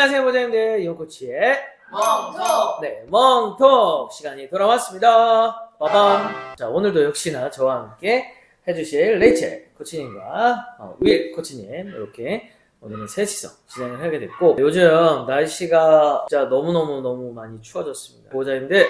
안녕하세요, 보자님들. 이온코치의 멍톡! 네, 멍톡 시간이 돌아왔습니다. 빠밤. 자, 오늘도 역시나 저와 함께 해주실 레이첼 코치님과 윌 코치님 이렇게 오늘은 셋이서 진행을 하게 됐고, 요즘 날씨가 진짜 너무 많이 추워졌습니다. 보호자님들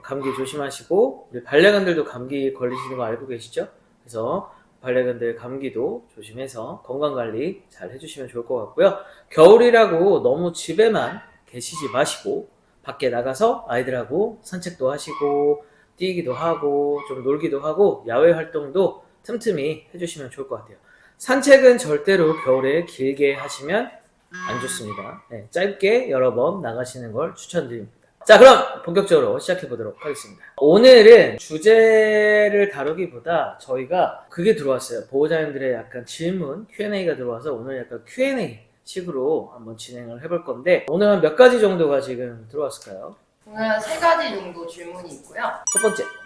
감기 조심하시고, 우리 반려견들도 감기 걸리시는 거 알고 계시죠? 그래서 반려견들 감기도 조심해서 건강관리 잘 해주시면 좋을 것 같고요. 겨울이라고 너무 집에만 계시지 마시고 밖에 나가서 아이들하고 산책도 하시고 뛰기도 하고 좀 놀기도 하고 야외 활동도 틈틈이 해주시면 좋을 것 같아요. 산책은 절대로 겨울에 길게 하시면 안 좋습니다. 네, 짧게 여러 번 나가시는 걸 추천드립니다. 자, 그럼 본격적으로 시작해 보도록 하겠습니다. 오늘은 주제를 다루기보다 저희가 그게 들어왔어요. 보호자님들의 약간 질문 Q&A가 들어와서 오늘 약간 Q&A 식으로 한번 진행을 해볼 건데, 오늘 한 몇 가지 정도가 지금 들어왔을까요? 오늘 3가지 정도 질문이 있고요.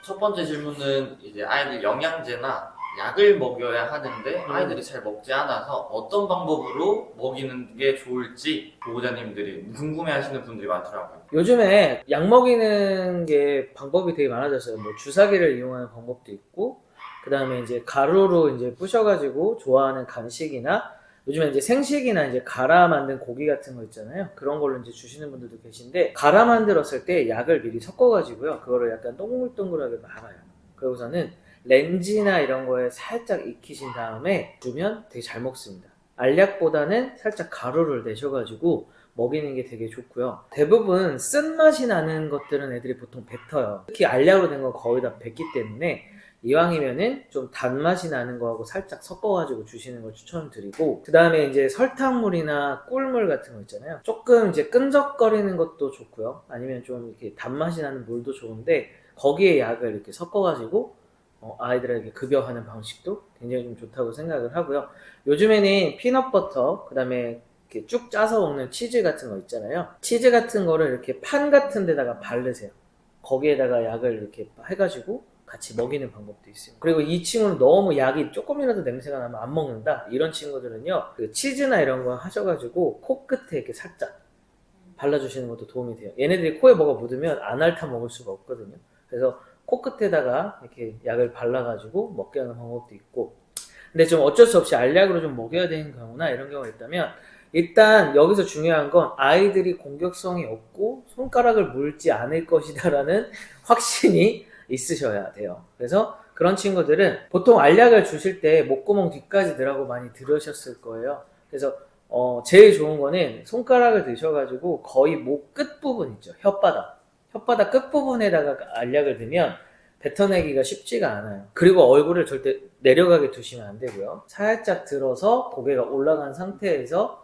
첫 번째 질문은 이제 아이들 영양제나 약을 먹여야 하는데 아이들이 잘 먹지 않아서 어떤 방법으로 먹이는 게 좋을지 보호자님들이 궁금해하시는 분들이 많더라고요. 요즘에 약 먹이는 게 방법이 되게 많아졌어요. 뭐 주사기를 이용하는 방법도 있고, 그 다음에 이제 가루로 이제 부셔가지고 좋아하는 간식이나 요즘에 이제 생식이나 이제 갈아 만든 고기 같은 거 있잖아요. 그런 걸로 이제 주시는 분들도 계신데, 갈아 만들었을 때 약을 미리 섞어가지고요. 그거를 약간 동글동글하게 말아요. 그러고서는 렌즈나 이런 거에 살짝 익히신 다음에 주면 되게 잘 먹습니다. 알약보다는 살짝 가루를 내셔가지고 먹이는 게 되게 좋고요. 대부분 쓴맛이 나는 것들은 애들이 보통 뱉어요. 특히 알약으로 된 건 거의 다 뱉기 때문에 이왕이면은 좀 단맛이 나는 거하고 살짝 섞어가지고 주시는 걸 추천드리고, 그 다음에 이제 설탕물이나 꿀물 같은 거 있잖아요. 조금 이제 끈적거리는 것도 좋고요. 아니면 좀 이렇게 단맛이 나는 물도 좋은데 거기에 약을 이렇게 섞어가지고 아이들에게 급여하는 방식도 굉장히 좀 좋다고 생각을 하고요. 요즘에는 피넛버터, 그 다음에 이렇게 쭉 짜서 먹는 치즈 같은 거 있잖아요. 치즈 같은 거를 이렇게 판 같은 데다가 바르세요. 거기에다가 약을 이렇게 해가지고 같이 먹이는 방법도 있습니다. 그리고 이 친구는 너무 약이 조금이라도 냄새가 나면 안 먹는다, 이런 친구들은요, 그 치즈나 이런 거 하셔가지고 코끝에 이렇게 살짝 발라주시는 것도 도움이 돼요. 얘네들이 코에 뭐가 묻으면 안 핥아 먹을 수가 없거든요. 그래서 코끝에다가 이렇게 약을 발라가지고 먹게 하는 방법도 있고, 근데 좀 어쩔 수 없이 알약으로 좀 먹여야 되는 경우나 이런 경우가 있다면, 일단 여기서 중요한 건 아이들이 공격성이 없고 손가락을 물지 않을 것이다 라는 확신이 있으셔야 돼요. 그래서 그런 친구들은 보통 알약을 주실 때 목구멍 뒤까지 넣으라고 많이 들으셨을 거예요. 그래서 제일 좋은 거는 손가락을 드셔가지고 거의 목 끝부분 있죠, 혓바닥 끝부분에다가 알약을 넣으면 뱉어내기가 쉽지가 않아요. 그리고 얼굴을 절대 내려가게 두시면 안 되고요. 살짝 들어서 고개가 올라간 상태에서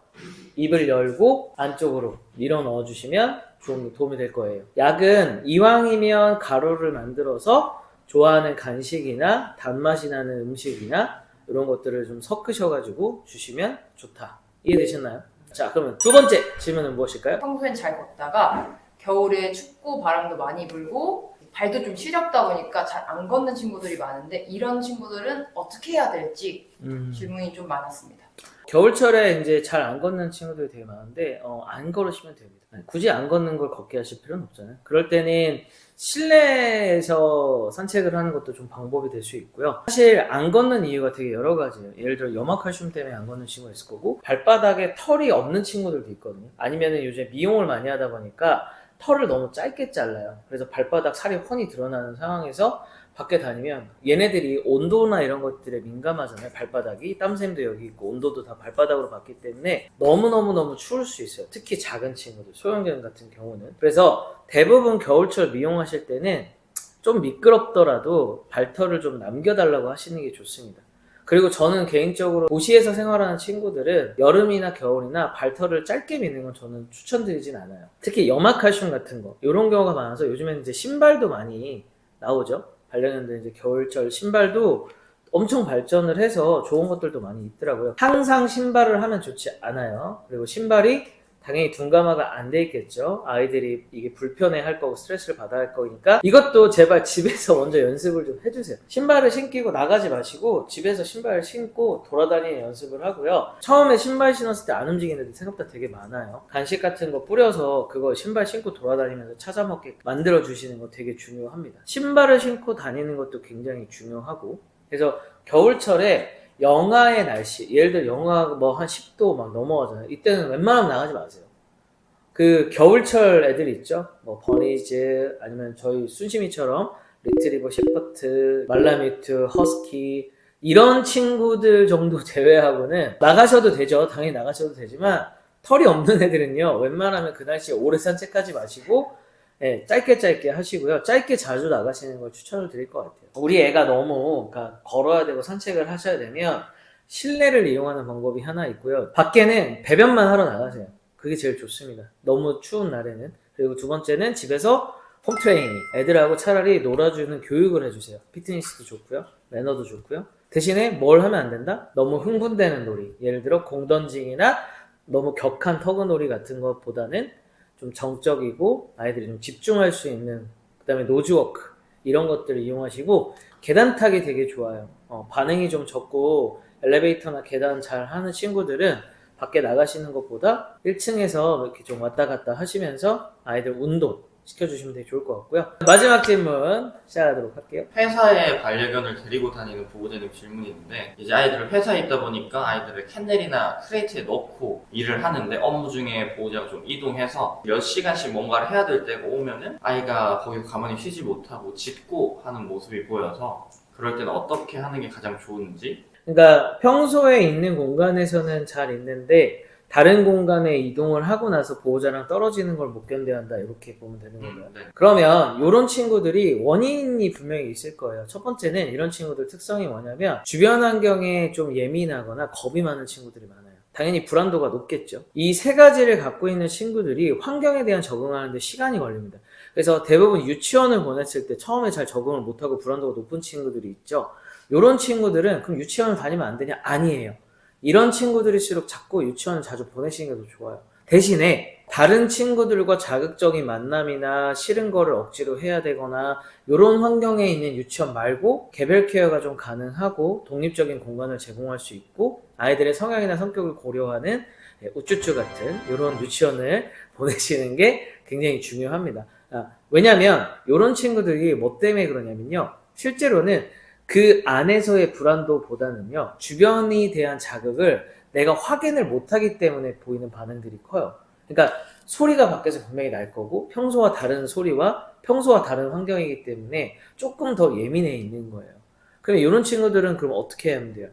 입을 열고 안쪽으로 밀어 넣어 주시면 좀 도움이 될 거예요. 약은 이왕이면 가루를 만들어서 좋아하는 간식이나 단맛이 나는 음식이나 이런 것들을 좀 섞으셔가지고 주시면 좋다. 이해되셨나요? 자, 그러면 두 번째 질문은 무엇일까요? 평소엔 잘 걷다가 겨울에 춥고 바람도 많이 불고 발도 좀 시렵다 보니까 잘 안 걷는 친구들이 많은데, 이런 친구들은 어떻게 해야 될지 질문이 좀 많았습니다. 겨울철에 이제 잘 안 걷는 친구들이 되게 많은데 안 걸으시면 됩니다. 굳이 안 걷는 걸 걷게 하실 필요는 없잖아요. 그럴 때는 실내에서 산책을 하는 것도 좀 방법이 될 수 있고요. 사실 안 걷는 이유가 되게 여러 가지예요. 예를 들어 염화칼슘 때문에 안 걷는 친구가 있을 거고, 발바닥에 털이 없는 친구들도 있거든요. 아니면은 요즘 미용을 많이 하다 보니까 털을 너무 짧게 잘라요. 그래서 발바닥 살이 훤히 드러나는 상황에서 밖에 다니면 얘네들이 온도나 이런 것들에 민감하잖아요. 발바닥이 땀샘도 여기 있고 온도도 다 발바닥으로 받기 때문에 너무 추울 수 있어요. 특히 작은 친구들, 소형견 같은 경우는. 그래서 대부분 겨울철 미용하실 때는 좀 미끄럽더라도 발털을 좀 남겨달라고 하시는 게 좋습니다. 그리고 저는 개인적으로 도시에서 생활하는 친구들은 여름이나 겨울이나 발털을 짧게 미는 건 저는 추천드리진 않아요. 특히 염화칼슘 같은 거, 이런 경우가 많아서 요즘에는 이제 신발도 많이 나오죠. 반려견들 이제 겨울철 신발도 엄청 발전을 해서 좋은 것들도 많이 있더라고요. 항상 신발을 하면 좋지 않아요. 그리고 신발이 당연히 둔감화가 안 돼 있겠죠. 아이들이 이게 불편해 할 거고 스트레스를 받아야 할 거니까 이것도 제발 집에서 먼저 연습을 좀 해주세요. 신발을 신기고 나가지 마시고 집에서 신발을 신고 돌아다니는 연습을 하고요. 처음에 신발 신었을 때 안 움직이는 애들 생각보다 되게 많아요. 간식 같은 거 뿌려서 그거 신발 신고 돌아다니면서 찾아 먹게 만들어 주시는 거 되게 중요합니다. 신발을 신고 다니는 것도 굉장히 중요하고, 그래서 겨울철에 영하의 날씨, 예를 들어 영하 뭐 한 10도 막 넘어가잖아요. 이때는 웬만하면 나가지 마세요. 그 겨울철 애들 있죠? 뭐 버니즈, 아니면 저희 순심이처럼 리트리버, 셰퍼트, 말라뮤트, 허스키, 이런 친구들 정도 제외하고는 나가셔도 되죠. 당연히 나가셔도 되지만 털이 없는 애들은요, 웬만하면 그 날씨에 오래 산책하지 마시고 짧게 하시고요. 짧게 자주 나가시는 걸 추천을 드릴 것 같아요. 우리 애가 너무 그러니까 걸어야 되고 산책을 하셔야 되면 실내를 이용하는 방법이 하나 있고요. 밖에는 배변만 하러 나가세요. 그게 제일 좋습니다. 너무 추운 날에는. 그리고 두 번째는 집에서 홈트레이닝, 애들하고 차라리 놀아주는 교육을 해주세요. 피트니스도 좋고요, 매너도 좋고요. 대신에 뭘 하면 안 된다? 너무 흥분되는 놀이, 예를 들어 공 던지기나 너무 격한 터그놀이 같은 것보다는 좀 정적이고 아이들이 좀 집중할 수 있는, 그 다음에 노즈워크 이런 것들을 이용하시고, 계단 타기 되게 좋아요. 반응이 좀 적고 엘리베이터나 계단 잘 하는 친구들은 밖에 나가시는 것보다 1층에서 이렇게 좀 왔다 갔다 하시면서 아이들 운동 시켜주시면 되게 좋을 것 같고요. 마지막 질문 시작하도록 할게요. 회사에 반려견을 데리고 다니는 보호자님 질문이 있는데, 이제 아이들을 회사에 있다 보니까 아이들을 캔넬이나 크레이트에 넣고 일을 하는데 업무 중에 보호자가 좀 이동해서 몇 시간씩 뭔가를 해야 될 때가 오면은 아이가 거기서 가만히 쉬지 못하고 짖고 하는 모습이 보여서, 그럴 때는 어떻게 하는 게 가장 좋은지. 그러니까 평소에 있는 공간에서는 잘 있는데 다른 공간에 이동을 하고 나서 보호자랑 떨어지는 걸 못 견뎌야 한다, 이렇게 보면 되는 거고요. 네. 그러면 이런 친구들이 원인이 분명히 있을 거예요. 첫 번째는 이런 친구들 특성이 뭐냐면 주변 환경에 좀 예민하거나 겁이 많은 친구들이 많아요. 당연히 불안도가 높겠죠. 이 세 가지를 갖고 있는 친구들이 환경에 대한 적응하는데 시간이 걸립니다. 그래서 대부분 유치원을 보냈을 때 처음에 잘 적응을 못하고 불안도가 높은 친구들이 있죠. 이런 친구들은 그럼 유치원을 다니면 안 되냐? 아니에요. 이런 친구들일수록 자꾸 유치원을 자주 보내시는 게 더 좋아요. 대신에 다른 친구들과 자극적인 만남이나 싫은 거를 억지로 해야 되거나 이런 환경에 있는 유치원 말고 개별 케어가 좀 가능하고 독립적인 공간을 제공할 수 있고 아이들의 성향이나 성격을 고려하는 우쭈쭈 같은 이런 유치원을 보내시는 게 굉장히 중요합니다. 왜냐하면 이런 친구들이 뭐 때문에 그러냐면요, 실제로는 그 안에서의 불안도보다는요, 주변에 대한 자극을 내가 확인을 못하기 때문에 보이는 반응들이 커요. 그러니까 소리가 밖에서 분명히 날 거고 평소와 다른 소리와 평소와 다른 환경이기 때문에 조금 더 예민해 있는 거예요. 그럼 이런 친구들은 그럼 어떻게 하면 돼요?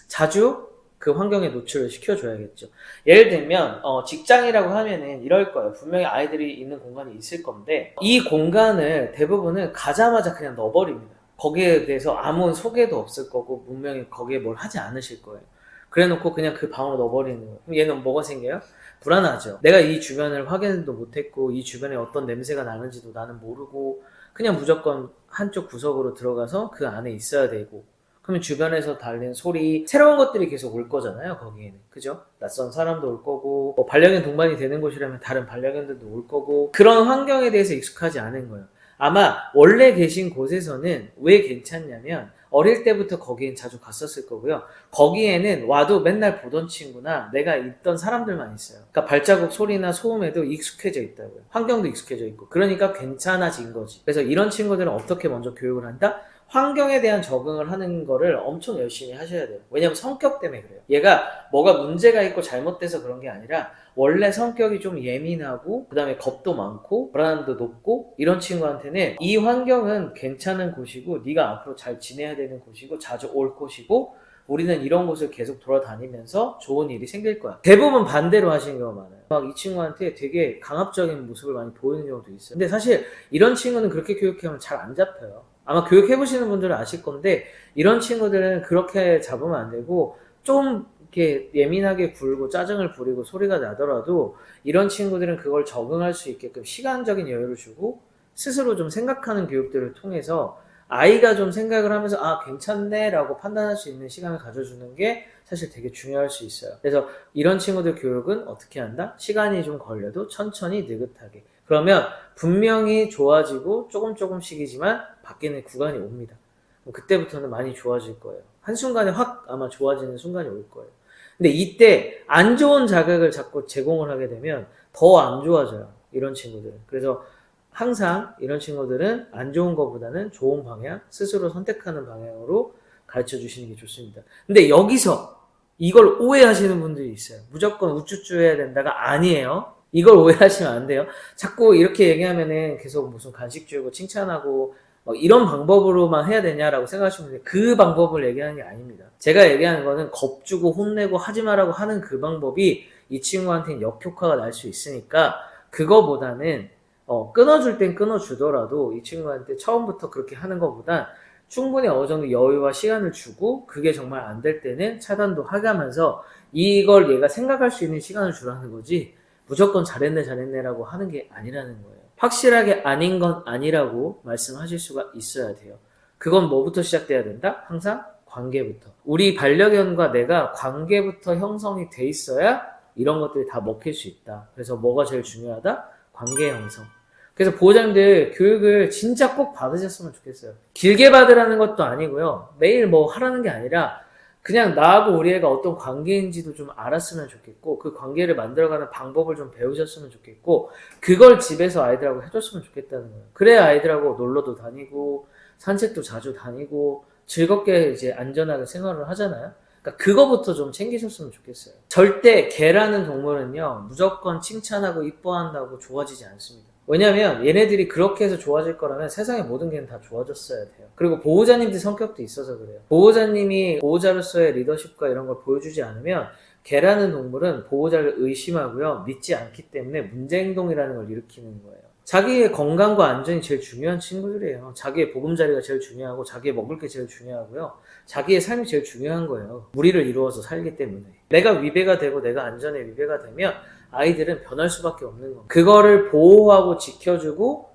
자주 그 환경에 노출을 시켜줘야겠죠. 예를 들면 직장이라고 하면은 이럴 거예요. 분명히 아이들이 있는 공간이 있을 건데 이 공간을 대부분은 가자마자 그냥 넣어버립니다. 거기에 대해서 아무 소개도 없을 거고 분명히 거기에 뭘 하지 않으실 거예요. 그래 놓고 그냥 그 방으로 넣어버리는 거예요. 그럼 얘는 뭐가 생겨요? 불안하죠. 내가 이 주변을 확인도 못했고 이 주변에 어떤 냄새가 나는지도 나는 모르고 그냥 무조건 한쪽 구석으로 들어가서 그 안에 있어야 되고, 그러면 주변에서 달리는 소리, 새로운 것들이 계속 올 거잖아요. 거기에는. 그죠? 낯선 사람도 올 거고 뭐 반려견 동반이 되는 곳이라면 다른 반려견들도 올 거고, 그런 환경에 대해서 익숙하지 않은 거예요. 아마 원래 계신 곳에서는 왜 괜찮냐면 어릴 때부터 거기엔 자주 갔었을 거고요. 거기에는 와도 맨날 보던 친구나 내가 있던 사람들만 있어요. 그러니까 발자국 소리나 소음에도 익숙해져 있다고요. 환경도 익숙해져 있고. 그러니까 괜찮아진 거지. 그래서 이런 친구들은 어떻게 먼저 교육을 한다? 환경에 대한 적응을 하는 거를 엄청 열심히 하셔야 돼요. 왜냐면 성격 때문에 그래요. 얘가 뭐가 문제가 있고 잘못돼서 그런 게 아니라 원래 성격이 좀 예민하고 그 다음에 겁도 많고 불안함도 높고, 이런 친구한테는 이 환경은 괜찮은 곳이고 네가 앞으로 잘 지내야 되는 곳이고 자주 올 곳이고 우리는 이런 곳을 계속 돌아다니면서 좋은 일이 생길 거야. 대부분 반대로 하시는 경우가 많아요. 막 이 친구한테 되게 강압적인 모습을 많이 보이는 경우도 있어요. 근데 사실 이런 친구는 그렇게 교육하면 잘 안 잡혀요. 아마 교육해보시는 분들은 아실 건데 이런 친구들은 그렇게 잡으면 안 되고, 좀 이렇게 예민하게 굴고 짜증을 부리고 소리가 나더라도 이런 친구들은 그걸 적응할 수 있게끔 시간적인 여유를 주고 스스로 좀 생각하는 교육들을 통해서 아이가 좀 생각을 하면서 아 괜찮네 라고 판단할 수 있는 시간을 가져주는 게 사실 되게 중요할 수 있어요. 그래서 이런 친구들 교육은 어떻게 한다? 시간이 좀 걸려도 천천히 느긋하게. 그러면 분명히 좋아지고 조금씩이지만 바뀌는 구간이 옵니다. 그때부터는 많이 좋아질 거예요. 한순간에 확 아마 좋아지는 순간이 올 거예요. 근데 이때 안 좋은 자극을 자꾸 제공을 하게 되면 더 안 좋아져요. 이런 친구들은. 그래서 항상 이런 친구들은 안 좋은 것보다는 좋은 방향, 스스로 선택하는 방향으로 가르쳐 주시는 게 좋습니다. 근데 여기서 이걸 오해하시는 분들이 있어요. 무조건 우쭈쭈 해야 된다가 아니에요. 이걸 오해하시면 안 돼요. 자꾸 이렇게 얘기하면은 계속 무슨 간식 주고 칭찬하고 이런 방법으로만 해야 되냐라고 생각하시면 돼요. 그 방법을 얘기하는 게 아닙니다. 제가 얘기하는 거는 겁주고 혼내고 하지 말라고 하는 그 방법이 이 친구한테는 역효과가 날 수 있으니까 그거보다는 끊어줄 땐 끊어주더라도 이 친구한테 처음부터 그렇게 하는 것보다 충분히 어느 정도 여유와 시간을 주고 그게 정말 안 될 때는 차단도 하면서 이걸 얘가 생각할 수 있는 시간을 주라는 거지 무조건 잘했네라고 하는 게 아니라는 거예요. 확실하게 아닌 건 아니라고 말씀하실 수가 있어야 돼요. 그건 뭐부터 시작돼야 된다? 항상 관계부터. 우리 반려견과 내가 관계부터 형성이 돼 있어야 이런 것들이 다 먹힐 수 있다. 그래서 뭐가 제일 중요하다? 관계 형성. 그래서 보호자님들 교육을 진짜 꼭 받으셨으면 좋겠어요. 길게 받으라는 것도 아니고요. 매일 뭐 하라는 게 아니라 그냥 나하고 우리 애가 어떤 관계인지도 좀 알았으면 좋겠고 그 관계를 만들어가는 방법을 좀 배우셨으면 좋겠고 그걸 집에서 아이들하고 해줬으면 좋겠다는 거예요. 그래야 아이들하고 놀러도 다니고 산책도 자주 다니고 즐겁게 이제 안전하게 생활을 하잖아요. 그러니까 그거부터 좀 챙기셨으면 좋겠어요. 절대 개라는 동물은요 무조건 칭찬하고 이뻐한다고 좋아지지 않습니다. 왜냐면 얘네들이 그렇게 해서 좋아질 거라면 세상의 모든 게 다 좋아졌어야 돼요. 그리고 보호자님들 성격도 있어서 그래요. 보호자님이 보호자로서의 리더십과 이런 걸 보여주지 않으면 개라는 동물은 보호자를 의심하고요 믿지 않기 때문에 문제행동이라는 걸 일으키는 거예요. 자기의 건강과 안전이 제일 중요한 친구들이에요. 자기의 보금자리가 제일 중요하고 자기의 먹을 게 제일 중요하고요. 자기의 삶이 제일 중요한 거예요. 무리를 이루어서 살기 때문에. 내가 위배가 되고 내가 안전에 위배가 되면 아이들은 변할 수밖에 없는 겁니다. 그거를 보호하고 지켜주고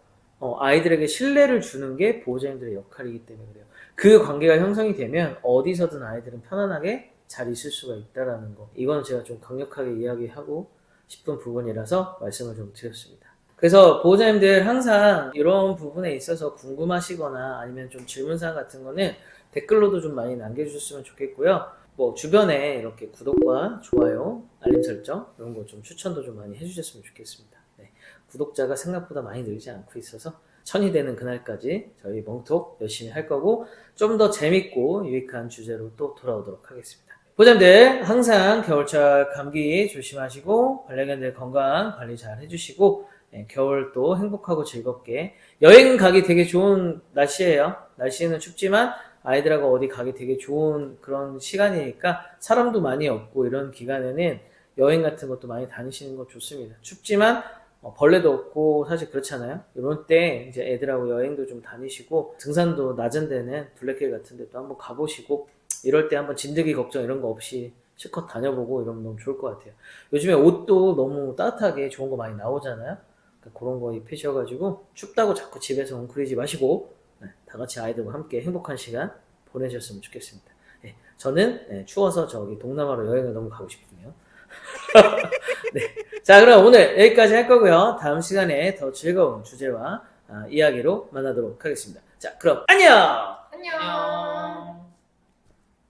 아이들에게 신뢰를 주는 게 보호자님들의 역할이기 때문에 그래요. 그 관계가 형성이 되면 어디서든 아이들은 편안하게 잘 있을 수가 있다는 거. 이건 제가 좀 강력하게 이야기하고 싶은 부분이라서 말씀을 좀 드렸습니다. 그래서 보호자님들 항상 이런 부분에 있어서 궁금하시거나 아니면 좀 질문사항 같은 거는 댓글로도 좀 많이 남겨주셨으면 좋겠고요. 뭐 주변에 이렇게 구독과 좋아요, 알림 설정 이런 거 좀 추천도 좀 많이 해주셨으면 좋겠습니다. 네, 구독자가 생각보다 많이 늘지 않고 있어서 1000이 되는 그날까지 저희 멍톡 열심히 할 거고 좀 더 재밌고 유익한 주제로 또 돌아오도록 하겠습니다. 보호자님들 항상 겨울철 감기 조심하시고 반려견들 건강 관리 잘 해주시고 네, 겨울 또 행복하고 즐겁게 여행 가기 되게 좋은 날씨예요. 날씨는 춥지만 아이들하고 어디 가기 되게 좋은 그런 시간이니까 사람도 많이 없고 이런 기간에는 여행 같은 것도 많이 다니시는 거 좋습니다. 춥지만 벌레도 없고 사실 그렇잖아요. 이런 때 이제 애들하고 여행도 좀 다니시고 등산도 낮은 데는 둘레길 같은 데도 한번 가보시고 이럴 때 한번 진드기 걱정 이런 거 없이 실컷 다녀보고 이러면 너무 좋을 것 같아요. 요즘에 옷도 너무 따뜻하게 좋은 거 많이 나오잖아요. 그러니까 그런 거 입히셔가지고 춥다고 자꾸 집에서 웅크리지 마시고 다 같이 아이들과 함께 행복한 시간 보내셨으면 좋겠습니다. 네, 저는 추워서 저기 동남아로 여행을 너무 가고 싶네요. 네, 자 그럼 오늘 여기까지 할 거고요. 다음 시간에 더 즐거운 주제와 이야기로 만나도록 하겠습니다. 자 그럼 안녕! 안녕.